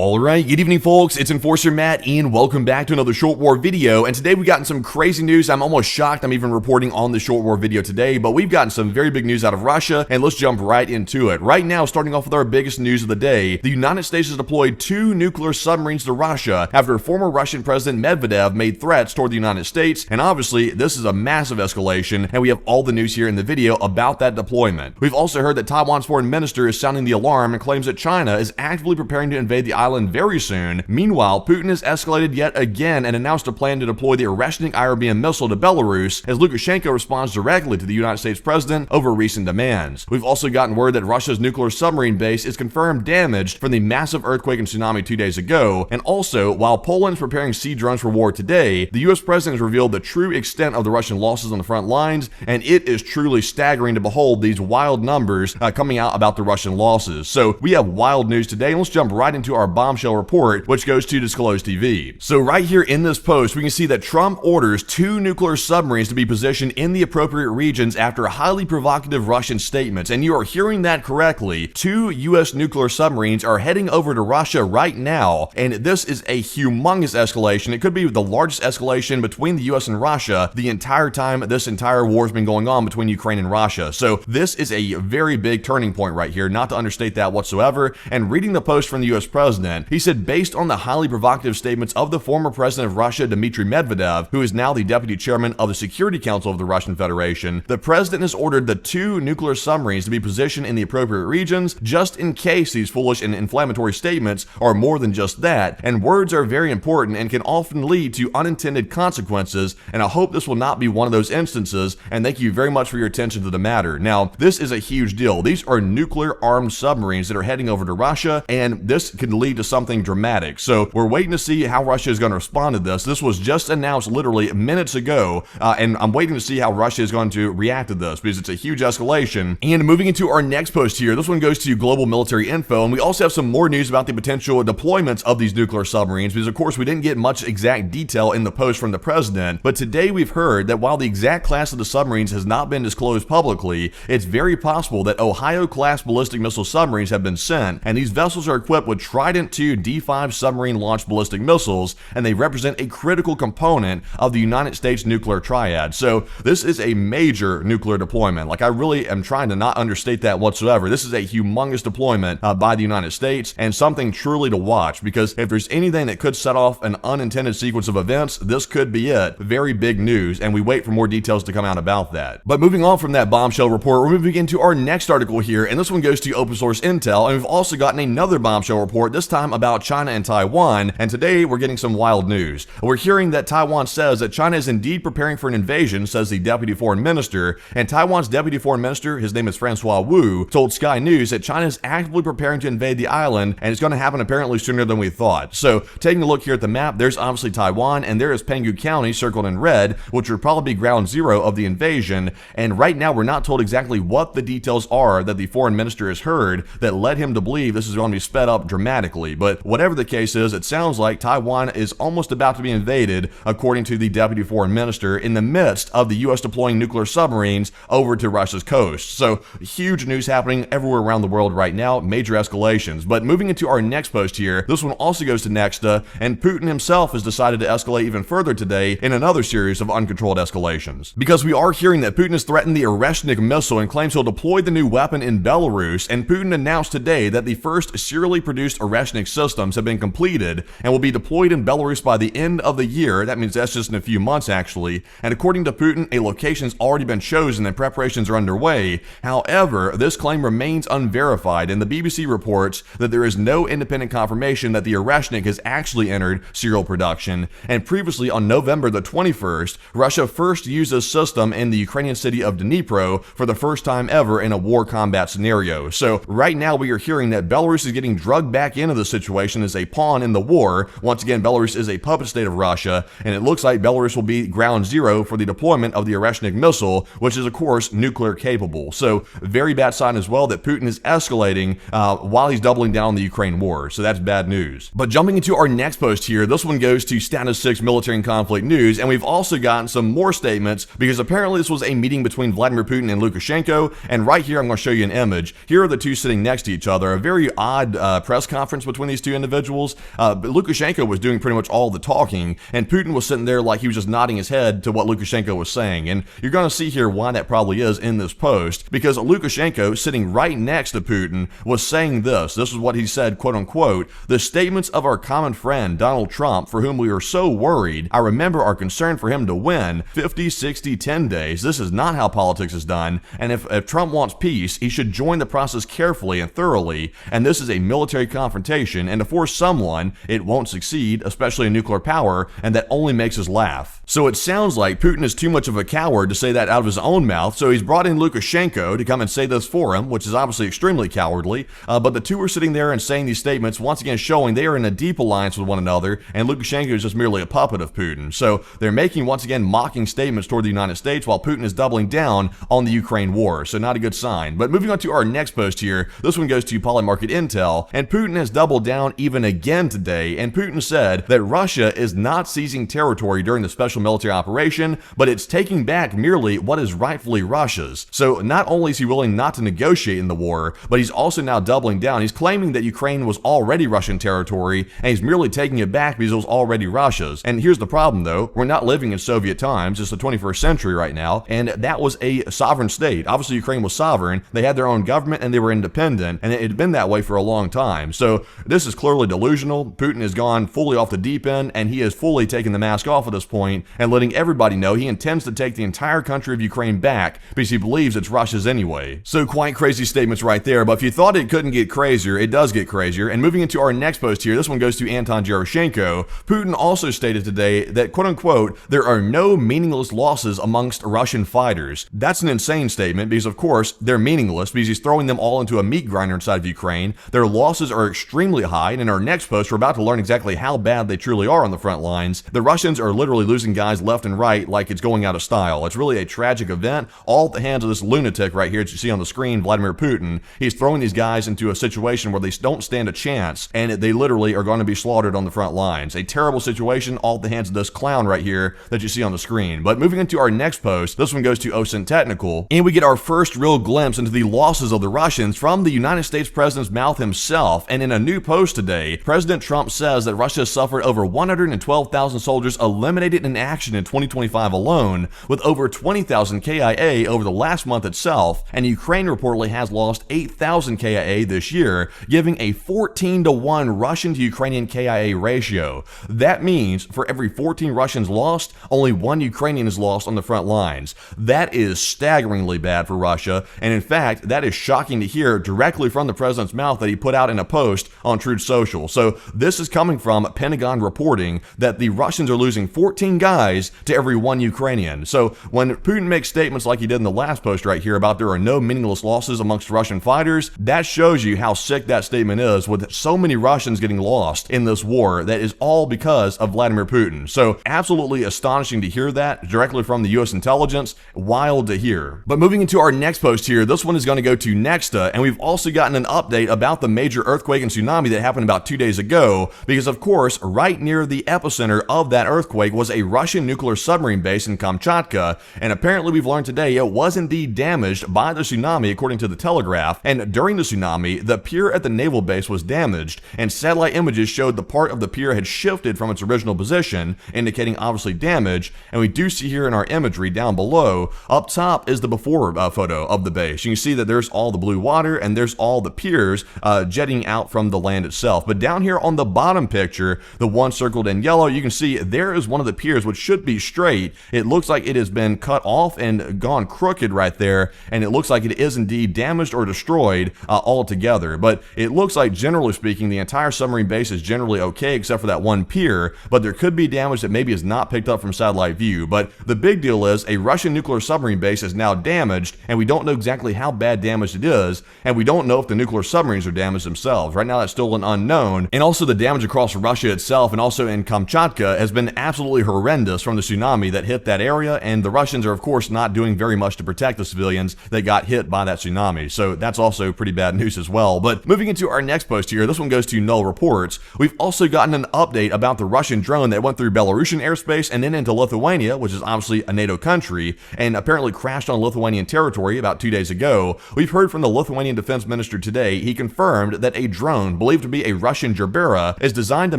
Alright, good evening folks, it's Enforcer Matt and welcome back to another Short War video. And today we've gotten some crazy news. I'm almost shocked I'm even reporting on the Short War video today, but we've gotten some very big news out of Russia and let's jump right into it. Right now, starting off with our biggest news of the day, the United States has deployed 2 nuclear submarines to Russia after former Russian President Medvedev made threats toward the United States. And obviously, this is a massive escalation and we have all the news here in the video about that deployment. We've also heard that Taiwan's foreign minister is sounding the alarm and claims that China is actively preparing to invade the island very soon. Meanwhile, Putin has escalated yet again and announced a plan to deploy the Oreshnik IRBM missile to Belarus as Lucenko responds directly to the United States president over recent demands. We've also gotten word that Russia's nuclear submarine base is confirmed damaged from the massive earthquake and tsunami 2 days ago. And also, while Poland is preparing sea drones for war today, the US president has revealed the true extent of the Russian losses on the front lines, and it is truly staggering to behold these wild numbers coming out about the Russian losses. So we have wild news today, and let's jump right into our bombshell report, which goes to Disclosed TV. So right here in this post, we can see that Trump orders 2 nuclear submarines to be positioned in the appropriate regions after highly provocative Russian statements. And you are hearing that correctly. 2 US nuclear submarines are heading over to Russia right now, and this is a humongous escalation. It could be the largest escalation between the US and Russia the entire time this entire war has been going on between Ukraine and Russia. So this is a very big turning point right here, not to understate that whatsoever. And reading the post from the US president, he said, based on the highly provocative statements of the former president of Russia, Dmitry Medvedev, who is now the deputy chairman of the Security Council of the Russian Federation, the president has ordered the 2 nuclear submarines to be positioned in the appropriate regions just in case these foolish and inflammatory statements are more than just that. And words are very important and can often lead to unintended consequences, and I hope this will not be one of those instances, and thank you very much for your attention to the matter. Now, this is a huge deal. These are nuclear armed submarines that are heading over to Russia, and this could lead to something dramatic. So we're waiting to see how Russia is going to respond to this. This was just announced literally minutes ago, and I'm waiting to see how Russia is going to react to this because it's a huge escalation. And moving into our next post here, this one goes to Global Military Info, and we also have some more news about the potential deployments of these nuclear submarines because of course we didn't get much exact detail in the post from the president, but today we've heard that while the exact class of the submarines has not been disclosed publicly, it's very possible that Ohio-class ballistic missile submarines have been sent, and these vessels are equipped with Trident II D5 submarine-launched ballistic missiles, and they represent a critical component of the United States nuclear triad. So this is a major nuclear deployment. Like, I really am trying to not understate that whatsoever. This is a humongous deployment by the United States, and something truly to watch, because if there's anything that could set off an unintended sequence of events, this could be it. Very big news, and we wait for more details to come out about that. But moving on from that bombshell report, we're moving into our next article here, and this one goes to open source intel, and we've also gotten another bombshell report, this time about China and Taiwan, and today we're getting some wild news. We're hearing that Taiwan says that China is indeed preparing for an invasion, says the deputy foreign minister, and Taiwan's deputy foreign minister, his name is Francois Wu, told Sky News that China is actively preparing to invade the island, and it's going to happen apparently sooner than we thought. So taking a look here at the map, there's obviously Taiwan, and there is Penghu County circled in red, which would probably be ground zero of the invasion, and right now we're not told exactly what the details are that the foreign minister has heard that led him to believe this is going to be sped up dramatically. But whatever the case is, it sounds like Taiwan is almost about to be invaded, according to the deputy foreign minister, in the midst of the US deploying nuclear submarines over to Russia's coast. So huge news happening everywhere around the world right now, major escalations. But moving into our next post here, this one also goes to Nexta, and Putin himself has decided to escalate even further today in another series of uncontrolled escalations. Because we are hearing that Putin has threatened the Oreshnik missile and claims he'll deploy the new weapon in Belarus, and Putin announced today that the first serially produced Oreshnik systems have been completed and will be deployed in Belarus by the end of the year. That means that's just in a few months actually, and according to Putin, a location's already been chosen and preparations are underway. However, this claim remains unverified, and the BBC reports that there is no independent confirmation that the Oreshnik has actually entered serial production. And previously on November the 21st, Russia first used this system in the Ukrainian city of Dnipro for the first time ever in a war combat scenario. So right now we are hearing that Belarus is getting drugged back into the situation as a pawn in the war. Once again, Belarus is a puppet state of Russia, and it looks like Belarus will be ground zero for the deployment of the Oreshnik missile, which is of course nuclear capable. So very bad sign as well that Putin is escalating while he's doubling down on the Ukraine war. So that's bad news. But jumping into our next post here, this one goes to Status 6 Military and Conflict News, and we've also gotten some more statements because apparently this was a meeting between Vladimir Putin and Lucenko, and right here I'm going to show you an image. Here are the two sitting next to each other. A very odd press conference between these two individuals, but Lukashenko was doing pretty much all the talking, and Putin was sitting there like he was just nodding his head to what Lukashenko was saying. And you're going to see here why that probably is in this post, because Lukashenko, sitting right next to Putin, was saying this. This is what he said, quote unquote, "The statements of our common friend Donald Trump, for whom we are so worried, I remember our concern for him to win 50, 60, 10 days. This is not how politics is done, and if Trump wants peace, he should join the process carefully and thoroughly, and this is a military confrontation, and to force someone, it won't succeed, especially a nuclear power, and that only makes us laugh." So it sounds like Putin is too much of a coward to say that out of his own mouth, so he's brought in Lukashenko to come and say this for him, which is obviously extremely cowardly, but the two are sitting there and saying these statements, once again showing they are in a deep alliance with one another, and Lukashenko is just merely a puppet of Putin. So they're making, once again, mocking statements toward the United States while Putin is doubling down on the Ukraine war, so not a good sign. But moving on to our next post here, this one goes to Polymarket Intel, and Putin has doubled down even again today, and Putin said that Russia is not seizing territory during the special military operation, but it's taking back merely what is rightfully Russia's. So not only is he willing not to negotiate in the war, but he's also now doubling down. He's claiming that Ukraine was already Russian territory, and he's merely taking it back because it was already Russia's. And here's the problem though, we're not living in Soviet times, it's the 21st century right now, and that was a sovereign state. Obviously Ukraine was sovereign, they had their own government and they were independent, and it had been that way for a long time. So this is clearly delusional. Putin has gone fully off the deep end, and he has fully taken the mask off at this point and letting everybody know he intends to take the entire country of Ukraine back because he believes it's Russia's anyway. So quite crazy statements right there, but if you thought it couldn't get crazier, it does get crazier. And moving into our next post here, this one goes to Anton Yeroshenko. Putin also stated today that, quote unquote, there are no meaningless losses amongst Russian fighters. That's an insane statement because, of course, they're meaningless because he's throwing them all into a meat grinder inside of Ukraine. Their losses are extremely high, and in our next post, we're about to learn exactly how bad they truly are on the front lines. The Russians are literally losing guys left and right like it's going out of style. It's really a tragic event, all at the hands of this lunatic right here that you see on the screen, Vladimir Putin. He's throwing these guys into a situation where they don't stand a chance, and they literally are going to be slaughtered on the front lines. A terrible situation, all at the hands of this clown right here that you see on the screen. But moving into our next post, this one goes to OSINT Technical, and we get our first real glimpse into the losses of the Russians from the United States President's mouth himself. And in a new post today, President Trump says that Russia suffered over 112,000 soldiers eliminated in action in 2025 alone, with over 20,000 KIA over the last month itself, and Ukraine reportedly has lost 8,000 KIA this year, giving a 14-to-1 Russian to Ukrainian KIA ratio. That means for every 14 Russians lost, only 1 Ukrainian is lost on the front lines. That is staggeringly bad for Russia, and in fact, that is shocking to hear directly from the president's mouth that he put out in a post on Crude Social. So this is coming from Pentagon reporting that the Russians are losing 14 guys to every 1 Ukrainian. So when Putin makes statements like he did in the last post right here about there are no meaningless losses amongst Russian fighters, that shows you how sick that statement is, with so many Russians getting lost in this war. That is all because of Vladimir Putin. So absolutely astonishing to hear that directly from the U.S. intelligence. Wild to hear. But moving into our next post here, this one is going to go to Nexta, and we've also gotten an update about the major earthquake and tsunami that happened about 2 days ago, because of course, right near the epicenter of that earthquake was a Russian nuclear submarine base in Kamchatka, and apparently we've learned today it was indeed damaged by the tsunami according to the Telegraph. And during the tsunami, the pier at the naval base was damaged, and satellite images showed the part of the pier had shifted from its original position, indicating obviously damage. And we do see here in our imagery down below, up top is the before photo of the base. You can see that there's all the blue water and there's all the piers jetting out from the land itself. But down here on the bottom picture, the one circled in yellow, you can see there is one of the piers which should be straight. It looks like it has been cut off and gone crooked right there, and it looks like it is indeed damaged or destroyed altogether. But it looks like, generally speaking, the entire submarine base is generally okay except for that one pier, but there could be damage that maybe is not picked up from satellite view. But the big deal is a Russian nuclear submarine base is now damaged, and we don't know exactly how bad damaged it is, and we don't know if the nuclear submarines are damaged themselves. Right now that's still an unknown. And also the damage across Russia itself and also in Kamchatka has been absolutely horrendous from the tsunami that hit that area, and the Russians are of course not doing very much to protect the civilians that got hit by that tsunami. So that's also pretty bad news as well. But moving into our next post here, this one goes to Null Reports. We've also gotten an update about the Russian drone that went through Belarusian airspace and then into Lithuania, which is obviously a NATO country, and apparently crashed on Lithuanian territory about 2 days ago. We've heard from the Lithuanian defense minister today. He confirmed that a drone believed to be a Russian Gerbera, is designed to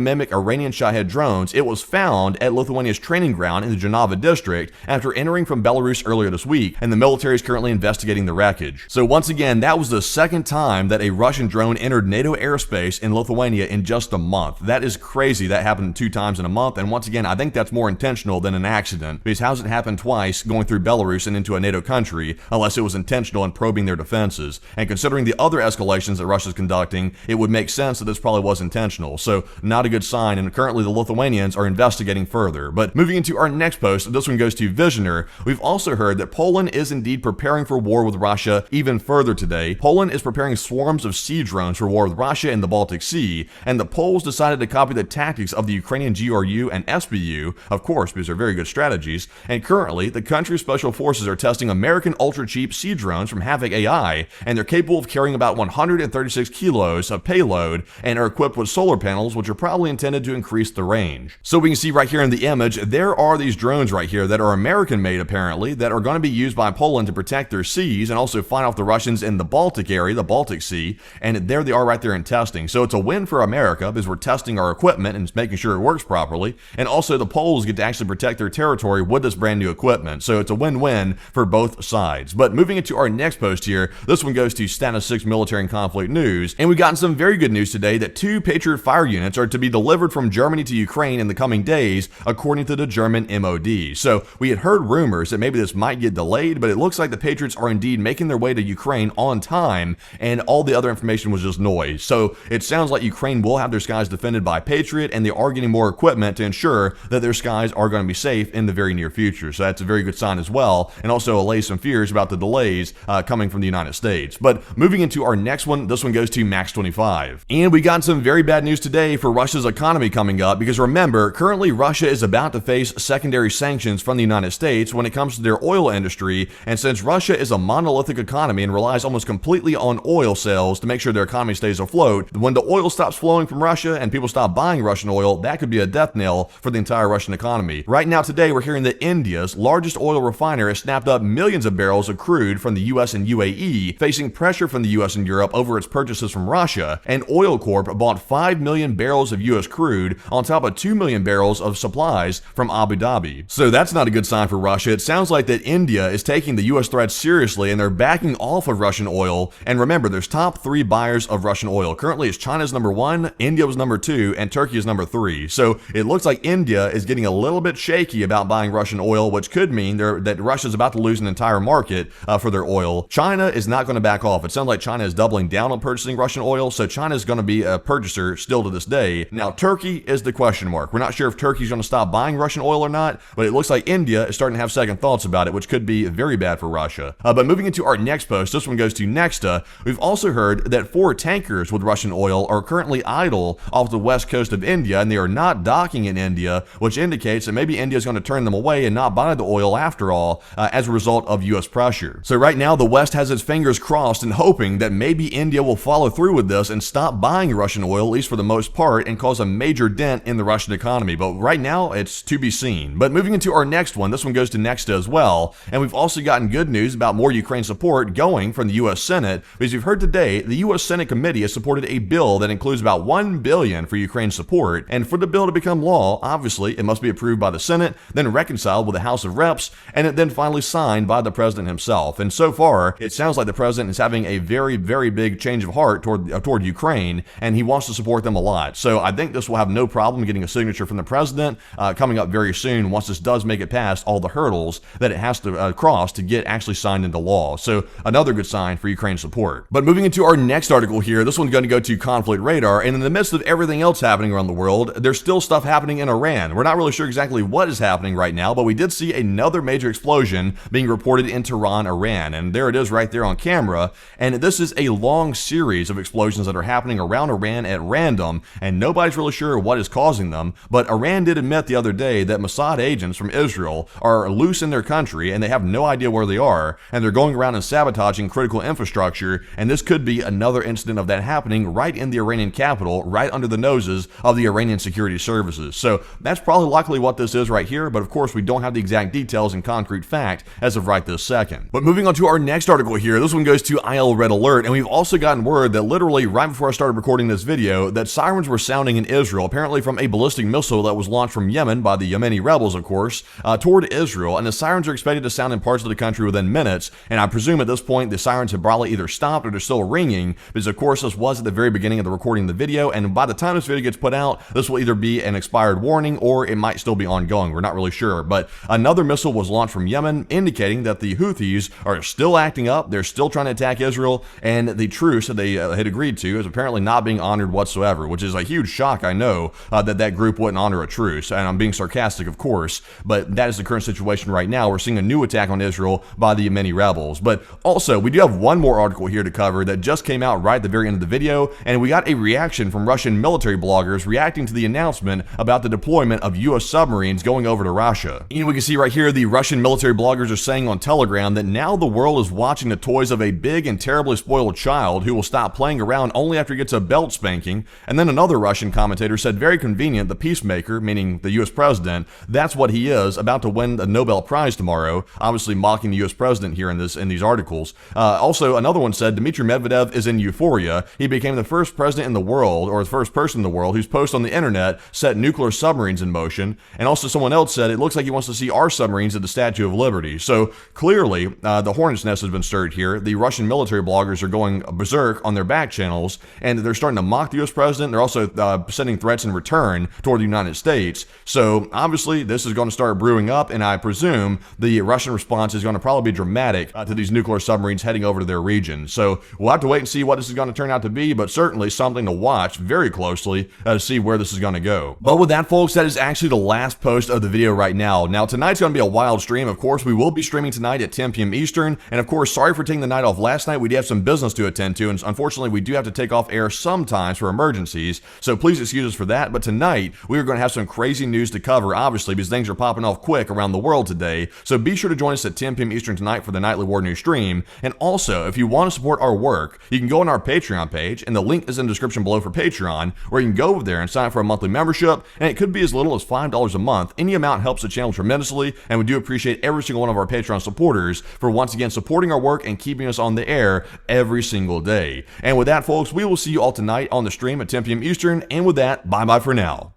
mimic Iranian Shahed drones. It was found at Lithuania's training ground in the Jonava district after entering from Belarus earlier this week, and the military is currently investigating the wreckage. So once again, that was the second time that a Russian drone entered NATO airspace in Lithuania in just a month. That is crazy. That happened 2 times in a month, and once again, I think that's more intentional than an accident, because how's it happen twice going through Belarus and into a NATO country unless it was intentional in probing their defenses? And considering the other escalations that Russia's conducting, it would make sense that this probably was intentional. So not a good sign, and currently the Lithuanians are investigating further. But moving into our next post, this one goes to Visioner. We've also heard that Poland is indeed preparing for war with Russia even further today. Poland is preparing swarms of sea drones for war with Russia in the Baltic Sea, and the Poles decided to copy the tactics of the Ukrainian GRU and SBU, of course, because they're very good strategies, and currently the country's special forces are testing American ultra-cheap sea drones from Havoc AI, and they're capable of carrying about 136 kilos of payload and are equipped with solar panels, which are probably intended to increase the range. So we can see right here in the image, there are these drones right here that are American-made apparently, that are going to be used by Poland to protect their seas and also fight off the Russians in the Baltic area, the Baltic Sea, and there they are right there in testing. So it's a win for America because we're testing our equipment and making sure it works properly, and also the Poles get to actually protect their territory with this brand new equipment. So it's a win-win for both sides. But moving into our next post here, this one goes to Status 6 Military and Conflict News, and we've gotten some very good news today that 2 Patriot fire units are to be delivered from Germany to Ukraine in the coming days, according to the German MOD. So we had heard rumors that maybe this might get delayed, but it looks like the Patriots are indeed making their way to Ukraine on time, and all the other information was just noise. So it sounds like Ukraine will have their skies defended by Patriot, and they are getting more equipment to ensure that their skies are going to be safe in the very near future. So that's a very good sign as well, and also allays some fears about the delays coming from the United States. But moving into our next one, this one goes to Max 25. And we got some very bad news today for Russia's economy coming up, because remember, currently Russia is about to face secondary sanctions from the United States when it comes to their oil industry, and since Russia is a monolithic economy and relies almost completely on oil sales to make sure their economy stays afloat, when the oil stops flowing from Russia and people stop buying Russian oil, that could be a death knell for the entire Russian economy. Right now today, we're hearing that India's largest oil refiner has snapped up millions of barrels of crude from the US and UAE, facing pressure from the US and Europe over its purchases from Russia, and Oil Corp bought 5 million barrels of US crude on top of 2 million barrels of supplies from Abu Dhabi. So that's not a good sign for Russia. It sounds like that India is taking the US threat seriously, and they're backing off of Russian oil. And remember, there's top 3 buyers of Russian oil. Currently, it's China's number 1, India was number 2, and Turkey is number 3. So it looks like India is getting a little bit shaky about buying Russian oil, which could mean that Russia's about to lose an entire market for their oil. China is not going to back off. It sounds like China is doubling down on purchasing Russian oil, so China is going to be a purchaser still to this day. Now, Turkey is the question mark. We're not sure if Turkey's going to stop buying Russian oil or not, but it looks like India is starting to have second thoughts about it, which could be very bad for Russia. But moving into our next post, this one goes to Nexta. We've also heard that 4 tankers with Russian oil are currently idle off the west coast of India, and they are not docking in India, which indicates that maybe India is going to turn them away and not buy the oil after all as a result of U.S. pressure. So right now, the West has its fingers crossed and hoping that maybe India will follow through with this and stop buying Russian oil, at least for the most part, and cause a major dent in the Russian economy. But right now, it's to be seen. But moving into our next one, this one goes to Nexta as well. And we've also gotten good news about more Ukraine support going from the U.S. Senate, because you've heard today, the U.S. Senate committee has supported a bill that includes about $1 billion for Ukraine support. And for the bill to become law, obviously, it must be approved by the Senate, then reconciled with the House of Reps, and then finally signed by the president himself. And so far, it sounds like the president is having a very, very big change of heart toward Ukraine, and he wants to support them a lot. So I think this will have no problem getting a signature from the president coming up very soon once this does make it past all the hurdles that it has to cross to get actually signed into law. So another good sign for Ukraine support. But moving into our next article here, this one's going to go to Conflict Radar, and in the midst of everything else happening around the world, there's still stuff happening in Iran. We're not really sure exactly what is happening right now, but we did see another major explosion being reported in Tehran, Iran, and there it is right there on camera. And this is a long series of explosions that are happening around Iran at random, and nobody's really sure what is causing them. But Iran did admit the other day that Mossad agents from Israel are loose in their country, and they have no idea where they are, and they're going around and sabotaging critical infrastructure, and this could be another incident of that happening right in the Iranian capital, right under the noses of the Iranian security services. So that's probably likely what this is right here, but of course we don't have the exact details and concrete fact as of right this second. But moving on to our next article here, this one goes to IEL Red Alert, and we've also gotten word that literally right before I started recording this video that sirens were sounding in Israel, apparently from a ballistic missile that was launched from Yemen by the Yemeni rebels, of course, toward Israel. And the sirens are expected to sound in parts of the country within minutes. And I presume at this point the sirens have probably either stopped or they're still ringing, because of course this was at the very beginning of the recording of the video. And by the time this video gets put out, this will either be an expired warning or it might still be ongoing. We're not really sure. But another missile was launched from Yemen, indicating that the Houthis are still acting up. They're still trying to attack Israel, and the truce that they had agreed to is apparently not being honored whatsoever, which is a huge shock. I know that group wouldn't honor a truce, and I'm being sarcastic, of course, but that is the current situation right now. We're seeing a new attack on Israel by the Yemeni rebels. But also, we do have one more article here to cover that just came out right at the very end of the video, and we got a reaction from Russian military bloggers reacting to the announcement about the deployment of U.S. submarines going over to Russia. And we can see right here the Russian military bloggers are saying on Telegram that now the world is watching the toys of a big and terribly spoiled child who will stop playing around only after he gets a belt spanking. And then another Russian commentator said, very convenient, the peacemaker, meaning the U.S. president, that's what he is, about to win the Nobel Prize tomorrow, obviously mocking the U.S. president here in these articles. Also, another one said, Dmitry Medvedev is in euphoria. He became the first president in the world, or the first person in the world, whose post on the internet set nuclear submarines in motion. And also someone else said, it looks like he wants to see our submarines at the Statue of Liberty. So clearly, the hornet's nest has been stirred here. The Russian military bloggers are going berserk on their back channels, and they're starting to mock the U.S. president. They're also sending threats in return toward the United States. So obviously, this is going to start brewing up, and I presume the Russian response is going to probably be dramatic to these nuclear submarines heading over to their region. So we'll have to wait and see what this is going to turn out to be, but certainly something to watch very closely to see where this is going to go. But with that, folks, that is actually the last post of the video right now. Now, tonight's going to be a wild stream. Of course, we will be streaming tonight at 10 p.m. Eastern. And of course, sorry for taking the night off last night. We did have some business to attend to, and unfortunately, we do have to take off air sometimes for emergencies. So please excuse us for that. But tonight, we are going to have some crazy news to cover, obviously, because things are popping off quick around the world today. So be sure to join us at 10 p.m. Eastern tonight for the Nightly War News stream. And also, if you want to support our work, you can go on our Patreon page, and the link is in the description below for Patreon, where you can go over there and sign up for a monthly membership. And it could be as little as $5 a month. Any amount helps the channel tremendously, and we do appreciate every single one of our Patreon supporters for once again supporting our work and keeping us on the air every single day. And with that, folks, we will see you all tonight on the stream at 10 p.m. Eastern. And with that, bye-bye for now.